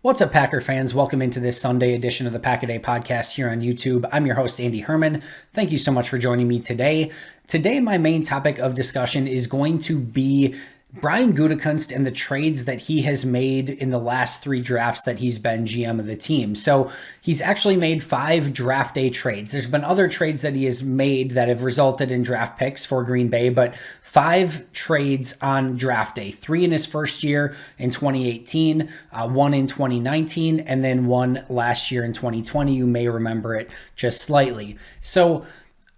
What's up, Packer fans? Welcome into this Sunday edition of the Pack a Day podcast here on YouTube. I'm your host, Andy Herman. Thank you so much for joining me today. Today, my main topic of discussion is going to be Brian Gutekunst and the trades that he has made in the last three drafts that he's been GM of the team. So he's actually made 5 draft day trades. There's been other trades that he has made that have resulted in draft picks for Green Bay, but 5 trades on draft day, 3 in his first year in 2018, 1 in 2019, and then 1 last year in 2020. You may remember it just slightly. So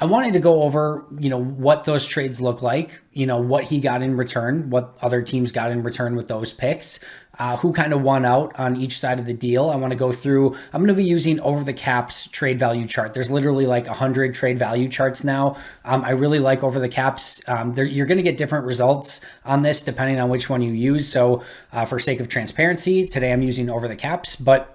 I wanted to go over, what those trades look like, what he got in return, what other teams got in return with those picks, who kind of won out on each side of the deal. I want to go through, I'm going to be using Over the Caps trade value chart. There's literally like 100 trade value charts now. I really like Over the Caps. You're going to get different results on this depending on which one you use. So for sake of transparency, today I'm using Over the Caps, but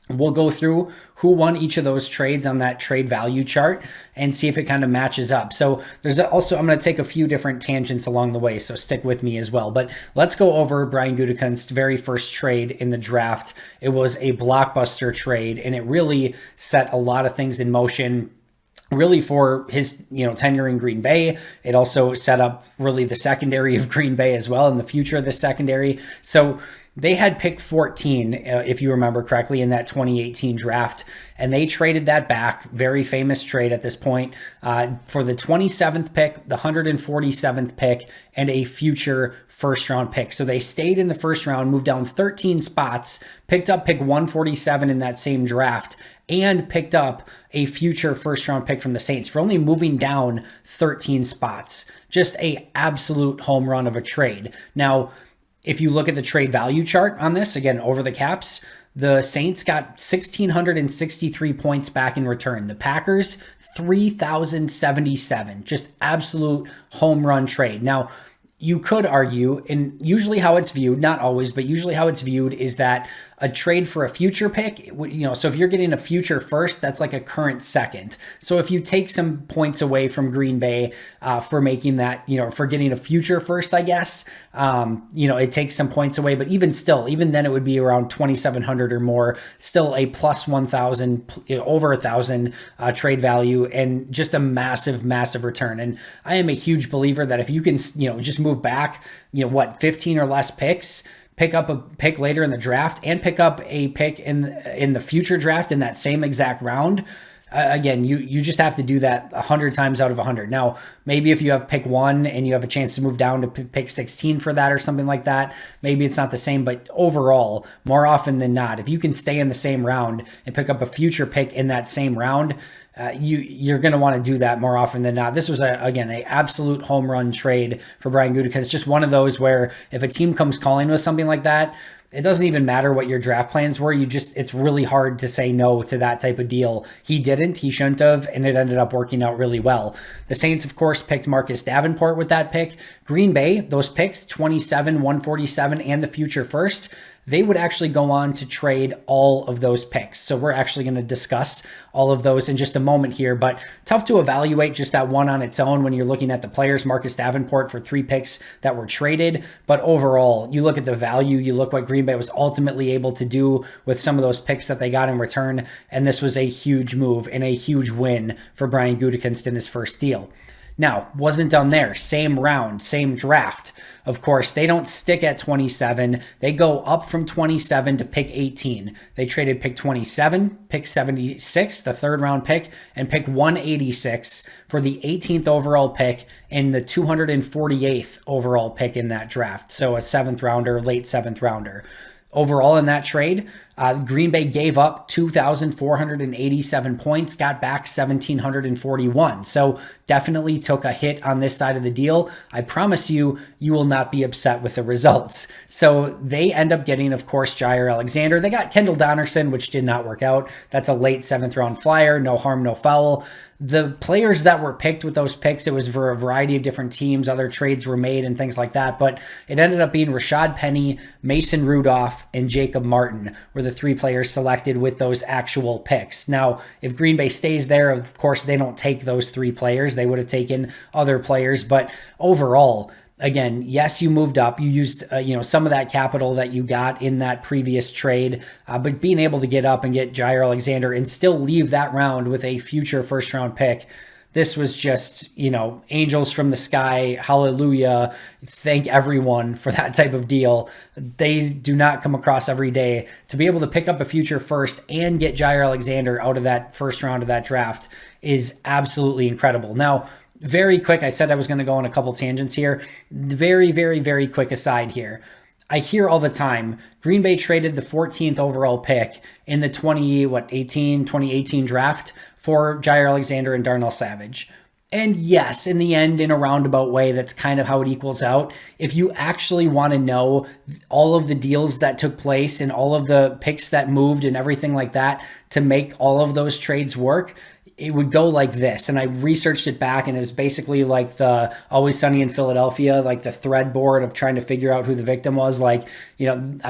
we'll go through who won each of those trades on that trade value chart and see if it kind of matches up. So there's also, I'm going to take a few different tangents along the way, so stick with me as well. But let's go over Brian Gutekunst's very first trade in the draft. It was a blockbuster trade, and it really set a lot of things in motion really for his, tenure in Green Bay. It also set up really the secondary of Green Bay as well and the future of the secondary. So they had pick 14, if you remember correctly, in that 2018 draft, and they traded that back, very famous trade at this point, for the 27th pick, the 147th pick, and a future first-round pick. So they stayed in the first round, moved down 13 spots, picked up pick 147 in that same draft, and picked up a future first-round pick from the Saints for only moving down 13 spots. Just a absolute home run of a trade. Now, if you look at the trade value chart on this, again, Over the Caps, the Saints got 1,663 points back in return. The Packers, 3,077. Just absolute home run trade. Now, you could argue, and usually how it's viewed, not always, but usually how it's viewed is that a trade for a future pick, so if you're getting a future first, that's like a current second. So if you take some points away from Green Bay for making that, for getting a future first, I guess, it takes some points away. But even still, even then it would be around 2,700 or more, still a plus 1,000, over 1,000 trade value, and just a massive, massive return. And I am a huge believer that if you can, just move back, 15 or less picks, pick up a pick later in the draft and pick up a pick in the future draft in that same exact round. Again, you just have to do that 100 times out of 100. Now, maybe if you have pick 1 and you have a chance to move down to pick 16 for that or something like that, maybe it's not the same. But overall, more often than not, if you can stay in the same round and pick up a future pick in that same round, you're going to want to do that more often than not. This was, again, an absolute home run trade for Brian Gutekunst. Just one of those where if a team comes calling with something like that, it doesn't even matter what your draft plans were. It's really hard to say no to that type of deal. He didn't, he shouldn't have, and it ended up working out really well. The Saints, of course, picked Marcus Davenport with that pick. Green Bay, those picks, 27, 147, and the future first, they would actually go on to trade all of those picks. So we're actually going to discuss all of those in just a moment here, but tough to evaluate just that one on its own when you're looking at the players. Marcus Davenport for 3 picks that were traded, but overall, you look at the value, you look what Green Bay was ultimately able to do with some of those picks that they got in return, and this was a huge move and a huge win for Brian Gutekunst in his first deal. Now, wasn't done there. Same round, same draft. Of course, they don't stick at 27. They go up from 27 to pick 18. They traded pick 27, pick 76, the 3rd round pick, and pick 186 for the 18th overall pick and the 248th overall pick in that draft. So a 7th rounder, late 7th rounder. Overall in that trade, Green Bay gave up 2,487 points, got back 1,741. So definitely took a hit on this side of the deal. I promise you, you will not be upset with the results. So they end up getting, of course, Jair Alexander. They got Kendall Donnerson, which did not work out. That's a late 7th round flyer. No harm, no foul. The players that were picked with those picks, it was for a variety of different teams. Other trades were made and things like that. But it ended up being Rashad Penny, Mason Rudolph, and Jacob Martin were the 3 players selected with those actual picks. Now, if Green Bay stays there, of course, they don't take those 3 players. They would have taken other players. But overall, Again, yes, you moved up. You used some of that capital that you got in that previous trade, but being able to get up and get Jair Alexander and still leave that round with a future first round pick, this was just, angels from the sky. Hallelujah. Thank everyone for that type of deal. They do not come across every day. To be able to pick up a future first and get Jair Alexander out of that first round of that draft is absolutely incredible. Now, very quick, I said I was going to go on a couple tangents here. Very, very, very quick aside here. I hear all the time, Green Bay traded the 14th overall pick in the 2018 draft for Jair Alexander and Darnell Savage. And yes, in the end, in a roundabout way, that's kind of how it equals out. If you actually want to know all of the deals that took place and all of the picks that moved and everything like that to make all of those trades work, it would go like this. And I researched it back, and it was basically like the Always Sunny in Philadelphia, like the thread board of trying to figure out who the victim was. I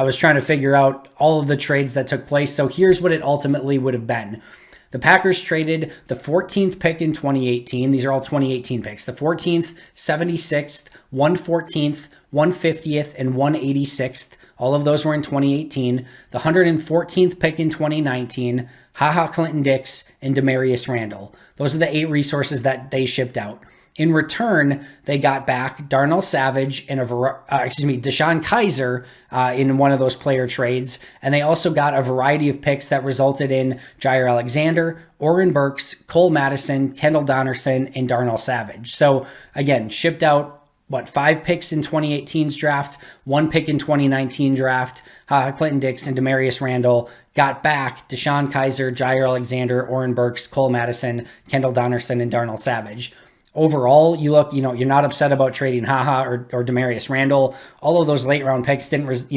was trying to figure out all of the trades that took place. So here's what it ultimately would have been. The Packers traded the 14th pick in 2018. These are all 2018 picks. The 14th, 76th, 114th, 150th, and 186th. All of those were in 2018. The 114th pick in 2019, Clinton Dix, and Demarius Randall. Those are the 8 resources that they shipped out. In return, they got back Darnell Savage and Deshaun Kaiser in one of those player trades. And they also got a variety of picks that resulted in Jair Alexander, Oren Burks, Cole Madison, Kendall Donnerson, and Darnell Savage. So again, shipped out 5 picks in 2018's draft, 1 pick in 2019 draft, Clinton Dix and Demarius Randall. Got back Deshaun Kaiser, Jair Alexander, Oren Burks, Cole Madison, Kendall Donnerson, and Darnell Savage. Overall, you look, you're not upset about trading or Demarius Randall. All of those late round picks didn't,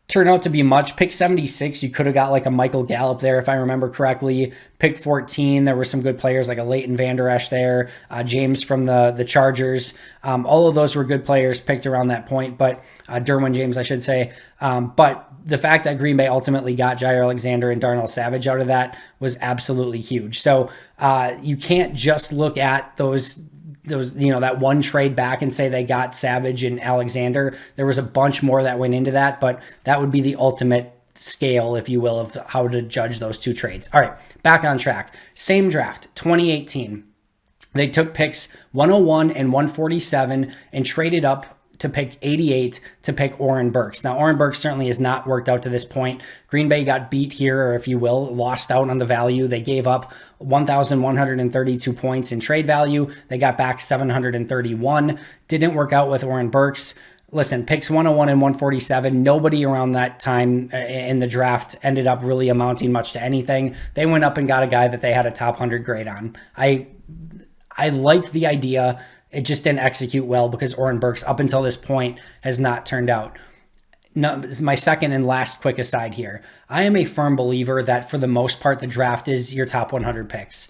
turn out to be much. Pick 76, you could have got like a Michael Gallup there, if I remember correctly. Pick 14, there were some good players like a Leighton Vander Esch there, James from the Chargers. All of those were good players picked around that point, but Derwin James, I should say. But the fact that Green Bay ultimately got Jair Alexander and Darnell Savage out of that was absolutely huge. So you can't just look at those that one trade back and say they got Savage and Alexander. There was a bunch more that went into that, but that would be the ultimate scale, if you will, of how to judge those 2 trades. All right, back on track. Same draft, 2018. They took picks 101 and 147 and traded up to pick 88 to pick Oren Burks. Now, Oren Burks certainly has not worked out to this point. Green Bay got beat here, or if you will, lost out on the value. They gave up 1,132 points in trade value. They got back 731. Didn't work out with Oren Burks. Listen, picks 101 and 147, nobody around that time in the draft ended up really amounting much to anything. They went up and got a guy that they had a top 100 grade on. I liked the idea. It just didn't execute well because Oren Burks, up until this point, has not turned out. No, my second and last quick aside here. I am a firm believer that for the most part, the draft is your top 100 picks.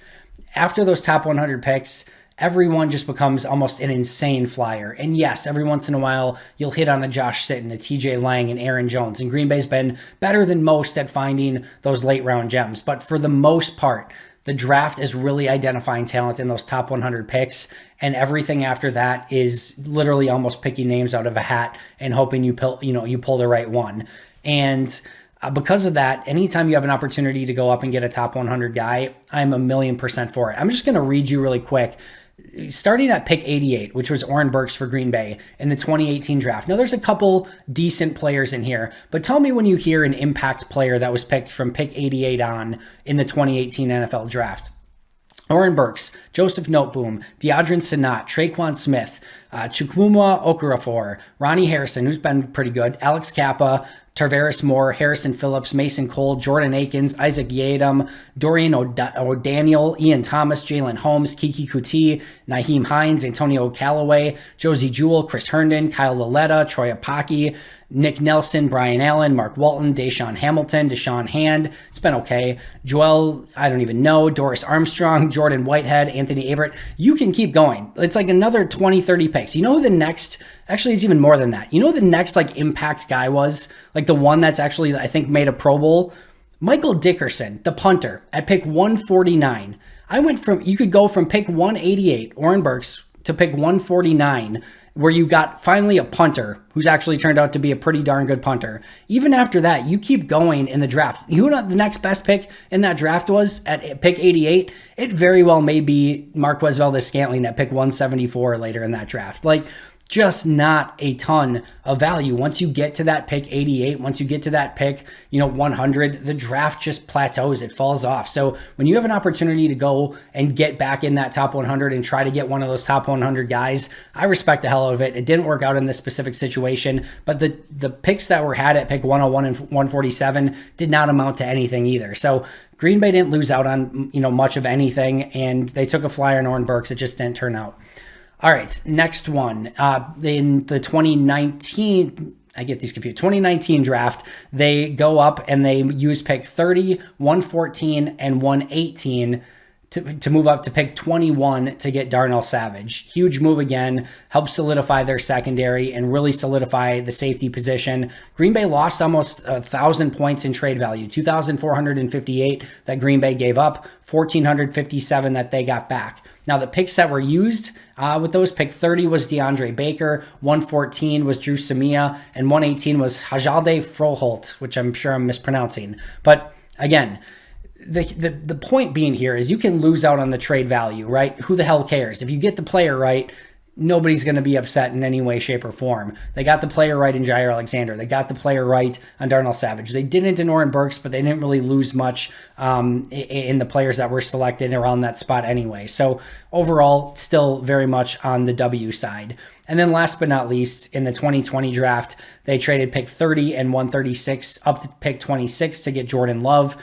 After those top 100 picks, everyone just becomes almost an insane flyer. And yes, every once in a while, you'll hit on a Josh Sitton, a TJ Lang, and Aaron Jones. And Green Bay's been better than most at finding those late round gems. But for the most part, the draft is really identifying talent in those top 100 picks, and everything after that is literally almost picking names out of a hat and hoping you pull the right one. And because of that, anytime you have an opportunity to go up and get a top 100 guy, I'm 1,000,000% for it. I'm just going to read you really quick. Starting at pick 88, which was Oren Burks for Green Bay in the 2018 draft. Now, there's a couple decent players in here, but tell me when you hear an impact player that was picked from pick 88 on in the 2018 NFL draft. Oren Burks, Joseph Noteboom, Deadrin Senat, Traquan Smith, Chukwuma Okorafor, Ronnie Harrison, who's been pretty good, Alex Kappa, Tarvaris Moore, Harrison Phillips, Mason Cole, Jordan Akins, Isaac Yadam, Dorian O'Daniel, Ian Thomas, Jalen Holmes, Kiki Kuti, Naheem Hines, Antonio Callaway, Josie Jewell, Chris Herndon, Kyle Laletta, Troy Apaki, Nick Nelson, Brian Allen, Mark Walton, Deshaun Hamilton, Deshaun Hand. It's been okay. Joel, I don't even know. Doris Armstrong, Jordan Whitehead, Anthony Averett. You can keep going. It's like another 20, 30 picks. You know who the next, actually it's even more than that. You know who the next impact guy was? Like the one that's actually, I think, made a Pro Bowl? Michael Dickerson, the punter, at pick 149. You could go from pick 188, Oren Burks, to pick 149 where you got finally a punter who's actually turned out to be a pretty darn good punter. Even after that, you keep going in the draft. You know what the next best pick in that draft was at pick 88? It very well may be Marquez Valdes-Scantling at pick 174 later in that draft. Like, just not a ton of value. Once you get to that pick 88, once you get to that pick, 100, the draft just plateaus. It falls off. So when you have an opportunity to go and get back in that top 100 and try to get one of those top 100 guys, I respect the hell out of it. It didn't work out in this specific situation, but the picks that were had at pick 101 and 147 did not amount to anything either. So Green Bay didn't lose out on, much of anything, and they took a flyer on Oren Burks. It just didn't turn out. All right, next one. In the 2019 draft, they go up and they use pick 30, 114, and 118 to move up to pick 21 to get Darnell Savage. Huge move again, helps solidify their secondary and really solidify the safety position. Green Bay lost almost 1,000 points in trade value, 2,458 that Green Bay gave up, 1,457 that they got back. Now, the picks that were used with those, pick 30 was DeAndre Baker, 114 was Drew Samia, and 118 was Hajalde Froholt, which I'm sure I'm mispronouncing. But again, the point being here is you can lose out on the trade value, right? Who the hell cares? If you get the player right, nobody's going to be upset in any way, shape, or form. They got the player right in Jair Alexander. They got the player right on Darnell Savage. They didn't in Oren Burks, but they didn't really lose much in the players that were selected around that spot anyway. So overall, still very much on the W side. And then last but not least, in the 2020 draft, they traded pick 30 and 136 up to pick 26 to get Jordan Love.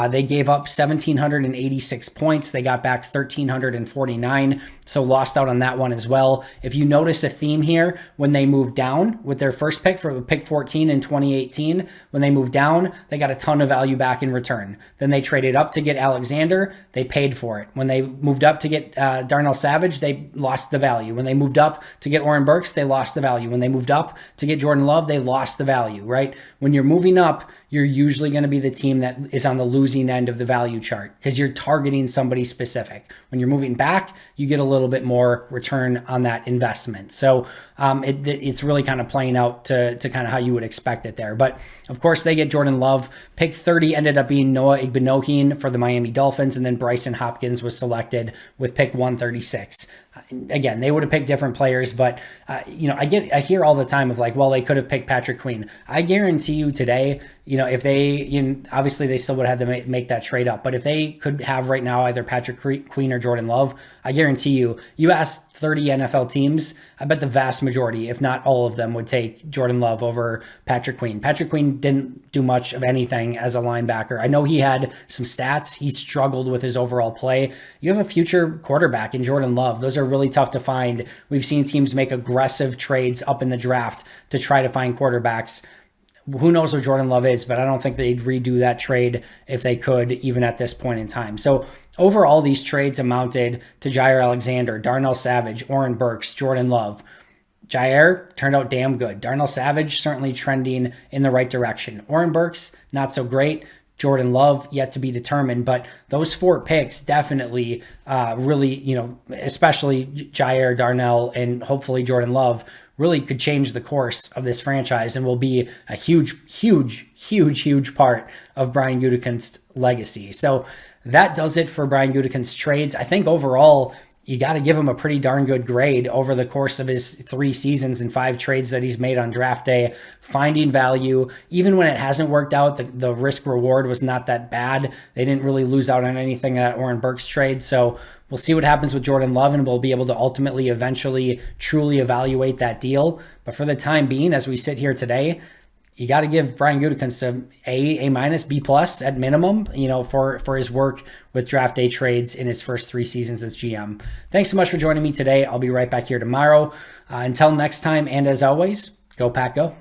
They gave up 1,786 points. They got back 1,349, so lost out on that one as well. If you notice a theme here, when they moved down with their first pick for pick 14 in 2018, when they moved down, they got a ton of value back in return. Then they traded up to get Alexander. They paid for it. When they moved up to get Darnell Savage, they lost the value. When they moved up to get Oren Burks, they lost the value. When they moved up to get Jordan Love, they lost the value, right? When you're moving up, you're usually going to be the team that is on the losing end of the value chart because you're targeting somebody specific. When you're moving back, you get a little bit more return on that investment. So it's really kind of playing out to kind of how you would expect it there. But of course, they get Jordan Love. Pick 30 ended up being Noah Igbinohin for the Miami Dolphins, and then Bryson Hopkins was selected with pick 136. Again, they would have picked different players, but I hear all the time of like, well, they could have picked Patrick Queen. I guarantee you today, if they, obviously they still would have had to make that trade up, but if they could have right now either Patrick Queen or Jordan Love, I guarantee you ask 30 NFL teams, I bet the vast majority, if not all of them, would take Jordan Love over Patrick Queen. Patrick Queen didn't do much of anything as a linebacker. I know he had some stats. He struggled with his overall play. You have a future quarterback in Jordan Love. Those are really tough to find. We've seen teams make aggressive trades up in the draft to try to find quarterbacks. Who knows what Jordan Love is, but I don't think they'd redo that trade if they could, even at this point in time. So overall, these trades amounted to Jair Alexander, Darnell Savage, Oren Burks, Jordan Love. Jair turned out damn good. Darnell Savage certainly trending in the right direction. Oren Burks, not so great. Jordan Love, yet to be determined. But those 4 picks definitely really, especially Jair, Darnell, and hopefully Jordan Love, really could change the course of this franchise and will be a huge part of Brian Gutekunst's legacy. So that does it for Brian Gutekunst's trades. I think overall, you got to give him a pretty darn good grade over the course of his 3 seasons and 5 trades that he's made on draft day, finding value. Even when it hasn't worked out, the risk reward was not that bad. They didn't really lose out on anything in that Oren Burks trade. So we'll see what happens with Jordan Love, and we'll be able to ultimately, eventually, truly evaluate that deal. But for the time being, as we sit here today, you got to give Brian Gutekunst A minus, B plus at minimum, for his work with draft day trades in his first 3 seasons as GM. Thanks so much for joining me today. I'll be right back here tomorrow. Until next time, and as always, go Pack Go.